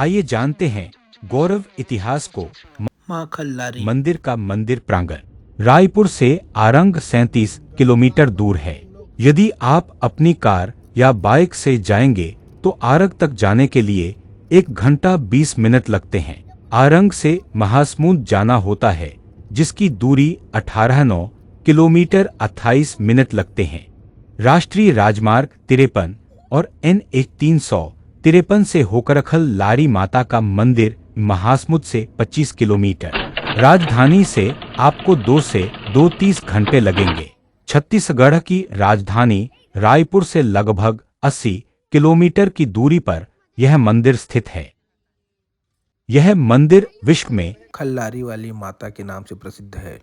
आइए जानते हैं गौरव इतिहास को। माँ खल्लारी। मंदिर का मंदिर प्रांगण रायपुर से आरंग 37 किलोमीटर दूर है। यदि आप अपनी कार या बाइक से जाएंगे तो आरंग तक जाने के लिए 1 घंटा 20 मिनट लगते हैं। आरंग से महासमुंद जाना होता है, जिसकी दूरी 18 किलोमीटर 28 मिनट लगते हैं। राष्ट्रीय राजमार्ग 53 और NH 353 से होकर खल्लारी माता का मंदिर महासमुंद से 25 किलोमीटर। राजधानी से आपको 2 से 2:30 घंटे लगेंगे। छत्तीसगढ़ की राजधानी रायपुर से लगभग 80 किलोमीटर की दूरी पर यह मंदिर स्थित है। यह मंदिर विश्व में खल्लारी वाली माता के नाम से प्रसिद्ध है।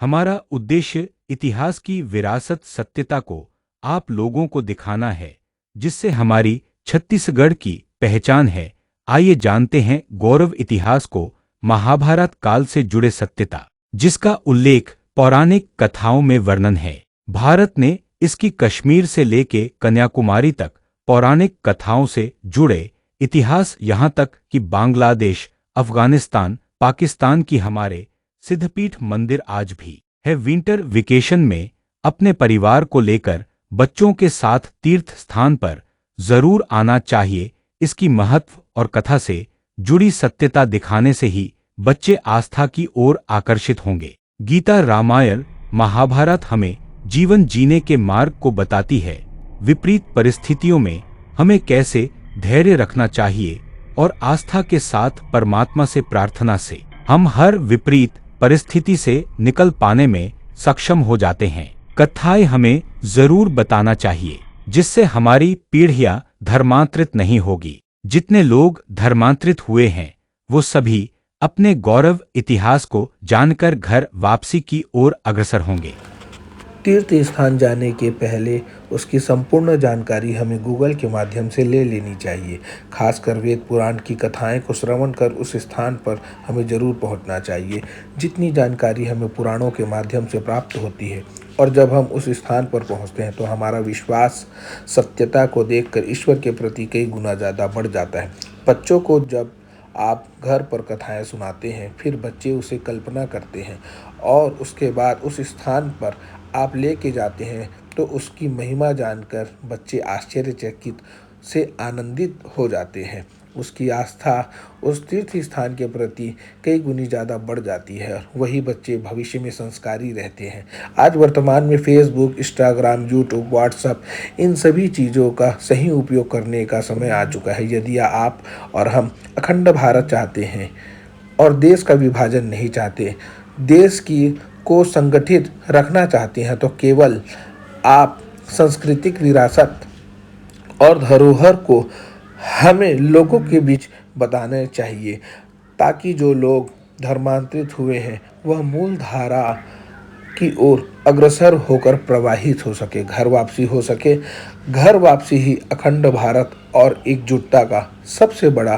हमारा उद्देश्य इतिहास की विरासत सत्यता को आप लोगों को दिखाना है, जिससे हमारी छत्तीसगढ़ की पहचान है। आइए जानते हैं गौरव इतिहास को। महाभारत काल से जुड़े सत्यता, जिसका उल्लेख पौराणिक कथाओं में वर्णन है। भारत ने इसकी कश्मीर से लेके कन्याकुमारी तक पौराणिक कथाओं से जुड़े इतिहास, यहाँ तक कि बांग्लादेश, अफगानिस्तान, पाकिस्तान की हमारे सिद्धपीठ मंदिर आज भी है। विंटर वेकेशन में अपने परिवार को लेकर बच्चों के साथ तीर्थ स्थान पर जरूर आना चाहिए। इसकी महत्व और कथा से जुड़ी सत्यता दिखाने से ही बच्चे आस्था की ओर आकर्षित होंगे। गीता, रामायण, महाभारत हमें जीवन जीने के मार्ग को बताती है। विपरीत परिस्थितियों में हमें कैसे धैर्य रखना चाहिए और आस्था के साथ परमात्मा से प्रार्थना से हम हर विपरीत परिस्थिति से निकल पाने में सक्षम हो जाते हैं। कथाएं हमें जरूर बताना चाहिए, जिससे हमारी पीढ़ियां धर्मांतरित नहीं होगी। जितने लोग धर्मांतरित हुए हैं वो सभी अपने गौरव इतिहास को जानकर घर वापसी की ओर अग्रसर होंगे। तीर्थ स्थान जाने के पहले उसकी संपूर्ण जानकारी हमें गूगल के माध्यम से ले लेनी चाहिए। खासकर वेद पुराण की कथाएं को श्रवण कर उस स्थान पर हमें जरूर पहुंचना चाहिए। जितनी जानकारी हमें पुराणों के माध्यम से प्राप्त होती है और जब हम उस स्थान पर पहुंचते हैं तो हमारा विश्वास सत्यता को देखकर ईश्वर के प्रति कई गुना ज़्यादा बढ़ जाता है। बच्चों को जब आप घर पर कथाएं सुनाते हैं, फिर बच्चे उसे कल्पना करते हैं और उसके बाद उस स्थान पर आप लेके जाते हैं तो उसकी महिमा जानकर बच्चे आश्चर्यचकित से आनंदित हो जाते हैं। उसकी आस्था उस तीर्थ स्थान के प्रति कई गुनी ज़्यादा बढ़ जाती है और वही बच्चे भविष्य में संस्कारी रहते हैं। आज वर्तमान में फेसबुक, इंस्टाग्राम, यूट्यूब, व्हाट्सएप, इन सभी चीज़ों का सही उपयोग करने का समय आ चुका है। यदि आप और हम अखंड भारत चाहते हैं और देश का विभाजन नहीं चाहते, देश की को संगठित रखना चाहते हैं, तो केवल आप सांस्कृतिक विरासत और धरोहर को हमें लोगों के बीच बताना चाहिए, ताकि जो लोग धर्मांतरित हुए हैं वह मूल धारा की ओर अग्रसर होकर प्रवाहित हो सके, घर वापसी हो सके। घर वापसी ही अखंड भारत और एकजुटता का सबसे बड़ा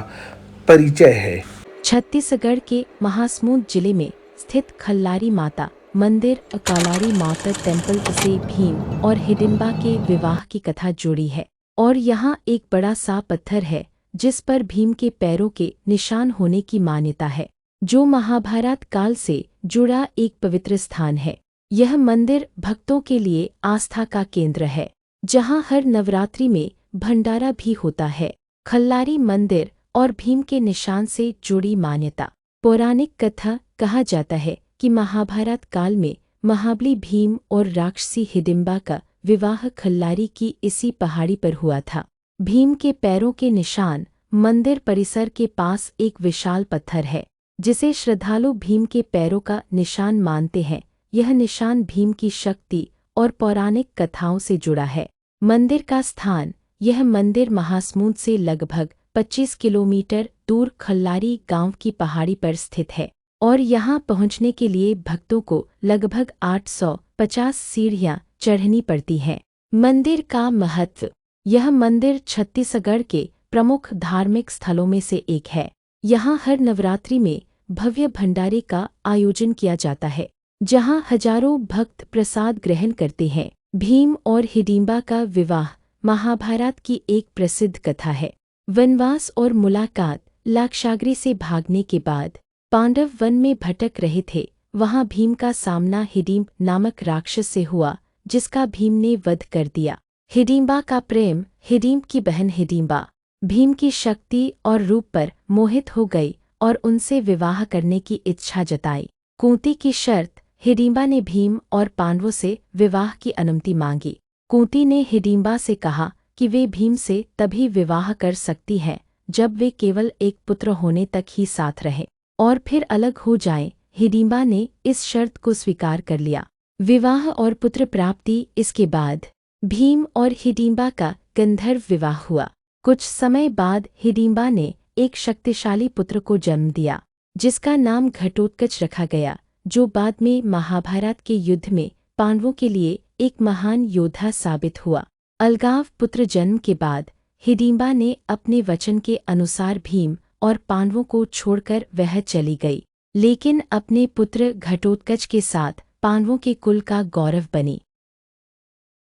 परिचय है। छत्तीसगढ़ के महासमुंद जिले में स्थित खल्लारी माता मंदिर अकालारी माता टेम्पल से भीम और हिडिंबा के विवाह की कथा जुड़ी है और यहाँ एक बड़ा सा पत्थर है जिस पर भीम के पैरों के निशान होने की मान्यता है, जो महाभारत काल से जुड़ा एक पवित्र स्थान है। यह मंदिर भक्तों के लिए आस्था का केंद्र है, जहाँ हर नवरात्रि में भंडारा भी होता है। खल्लारी मंदिर और भीम के निशान से जुड़ी मान्यता। पौराणिक कथा कहा जाता है कि महाभारत काल में महाबली भीम और राक्षसी हिडिंबा का विवाह खल्लारी की इसी पहाड़ी पर हुआ था। भीम के पैरों के निशान मंदिर परिसर के पास एक विशाल पत्थर है, जिसे श्रद्धालु भीम के पैरों का निशान मानते हैं। यह निशान भीम की शक्ति और पौराणिक कथाओं से जुड़ा है। मंदिर का स्थान। यह मंदिर महासमुंद से लगभग 25 किलोमीटर दूर खल्लारी गांव की पहाड़ी पर स्थित है और यहाँ पहुँचने के लिए भक्तों को लगभग 850 सीढ़ियाँ चढ़नी पड़ती हैं। मंदिर का महत्व। यह मंदिर छत्तीसगढ़ के प्रमुख धार्मिक स्थलों में से एक है। यहाँ हर नवरात्रि में भव्य भंडारे का आयोजन किया जाता है, जहाँ हजारों भक्त प्रसाद ग्रहण करते हैं। भीम और हिडिंबा का विवाह महाभारत की एक प्रसिद्ध कथा है। वनवास और मुलाकात। लाक्षागृह से भागने के बाद पांडव वन में भटक रहे थे। वहां भीम का सामना हिडिंब नामक राक्षस से हुआ, जिसका भीम ने वध कर दिया। हिडिंबा का प्रेम। हिडिंब की बहन हिडिंबा भीम की शक्ति और रूप पर मोहित हो गई और उनसे विवाह करने की इच्छा जताई। कुंती की शर्त। हिडिंबा ने भीम और पांडवों से विवाह की अनुमति मांगी। कुंती ने हिडिंबा से कहा कि वे भीम से तभी विवाह कर सकती है जब वे केवल एक पुत्र होने तक ही साथ रहे और फिर अलग हो जाएं। हिडिंबा ने इस शर्त को स्वीकार कर लिया। विवाह और पुत्र प्राप्ति। इसके बाद भीम और हिडिंबा का गंधर्व विवाह हुआ। कुछ समय बाद हिडिंबा ने एक शक्तिशाली पुत्र को जन्म दिया, जिसका नाम घटोत्कच रखा गया, जो बाद में महाभारत के युद्ध में पांडवों के लिए एक महान योद्धा साबित हुआ। अलगाव पुत्र जन्म के बाद हिडिंबा ने अपने वचन के अनुसार भीम और पांडवों को छोड़कर वह चली गई, लेकिन अपने पुत्र घटोत्कच के साथ पांडवों के कुल का गौरव बनी।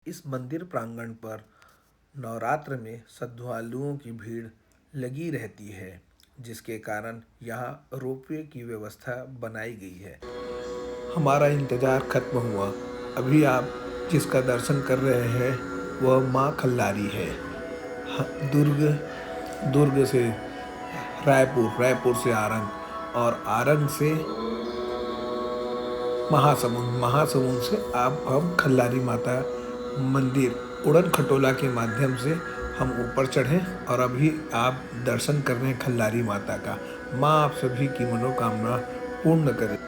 इस मंदिर प्रांगण पर नवरात्र में श्रद्धालुओं की भीड़ लगी रहती है, जिसके कारण यहाँ रोपवे की व्यवस्था बनाई गई है। हमारा इंतज़ार खत्म हुआ। अभी आप जिसका दर्शन कर रहे हैं वह माँ खल्लारी है। दुर्ग से रायपुर, रायपुर से आरंग और आरंग से महासमुंद से आप हम खल्लारी माता मंदिर उड़न खटोला के माध्यम से हम ऊपर चढ़े और अभी आप दर्शन कर रहे हैं खल्लारी माता का। माँ आप सभी की मनोकामना पूर्ण करे।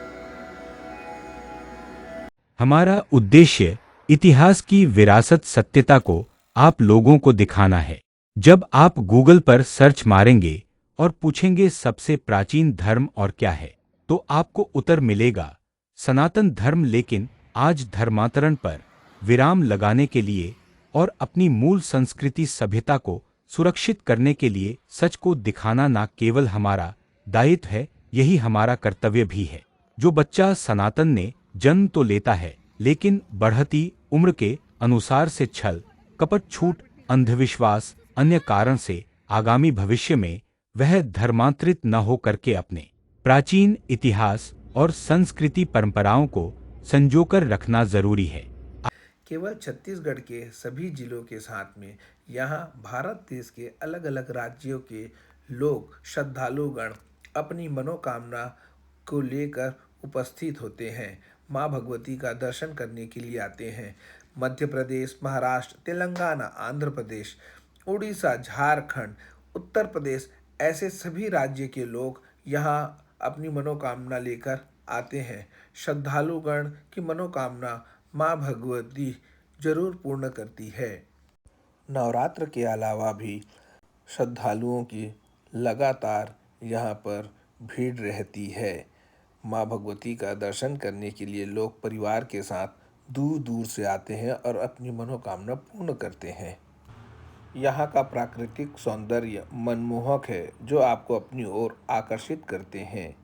हमारा उद्देश्य इतिहास की विरासत सत्यता को आप लोगों को दिखाना है। जब आप गूगल पर सर्च मारेंगे और पूछेंगे सबसे प्राचीन धर्म और क्या है, तो आपको उत्तर मिलेगा सनातन धर्म। लेकिन आज धर्मांतरण पर विराम लगाने के लिए और अपनी मूल संस्कृति सभ्यता को सुरक्षित करने के लिए सच को दिखाना न केवल हमारा दायित्व है, यही हमारा कर्तव्य भी है। जो बच्चा सनातन ने जन्म तो लेता है, लेकिन बढ़ती उम्र के अनुसार से छल कपट, छूट, अंधविश्वास, अन्य कारण से आगामी भविष्य में वह धर्मांतरित न हो करके अपने प्राचीन इतिहास और संस्कृति परंपराओं को संजोकर रखना जरूरी है। केवल छत्तीसगढ़ के सभी जिलों के साथ में यहाँ भारत देश के अलग अलग राज्यों के लोग श्रद्धालुगण अपनी मनोकामना को लेकर उपस्थित होते हैं। माँ भगवती का दर्शन करने के लिए आते हैं। मध्य प्रदेश, महाराष्ट्र, तेलंगाना, आंध्र प्रदेश, उड़ीसा, झारखंड, उत्तर प्रदेश, ऐसे सभी राज्य के लोग यहाँ अपनी मनोकामना लेकर आते हैं। श्रद्धालुगण की मनोकामना माँ भगवती जरूर पूर्ण करती है। नवरात्र के अलावा भी श्रद्धालुओं की लगातार यहाँ पर भीड़ रहती है। माँ भगवती का दर्शन करने के लिए लोग परिवार के साथ दूर दूर से आते हैं और अपनी मनोकामना पूर्ण करते हैं। यहाँ का प्राकृतिक सौंदर्य मनमोहक है, जो आपको अपनी ओर आकर्षित करते हैं।